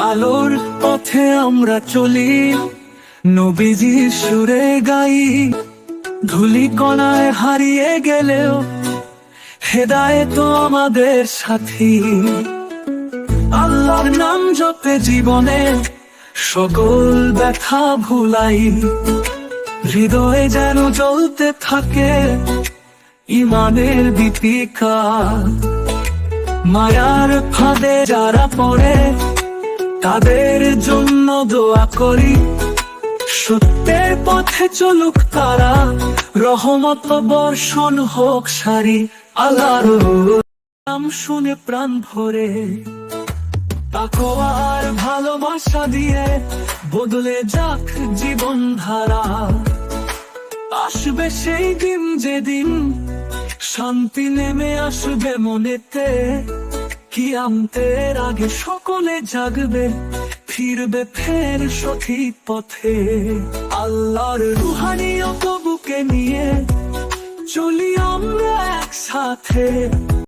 আলোর পথে আমরা চলি, নবীজির সুরে গাই। ধুলি কণায় হারিয়ে গেলেও হেদায়েত আমাদের সাথী। আল্লাহর নাম জপে জীবনে সকল ব্যথা ভুলাই। হৃদয়ে যেন জ্বলতে থাকে ইমানের দীপিকা। মায়ার ফাঁদে যারা পড়ে তাদের জন্য দোয়া করি। সত্যের পথে চলুক তারা, রহমত বর্ষণ হোক সারি। আল্লাহর নাম শুনে প্রাণ ভরে, তাকওয়া আর ভালোবাসা দিয়ে বদলে যাক জীবন ধারা। আসবে সেই দিন যেদিন শান্তি নেমে আসবে মনেতে। কিয়ামতের আগে সকলে জাগবে, ফিরবে ফের সঠিক পথে। আল্লাহর রুহানিয়ত বুকে নিয়ে চলি আমরা একসাথে।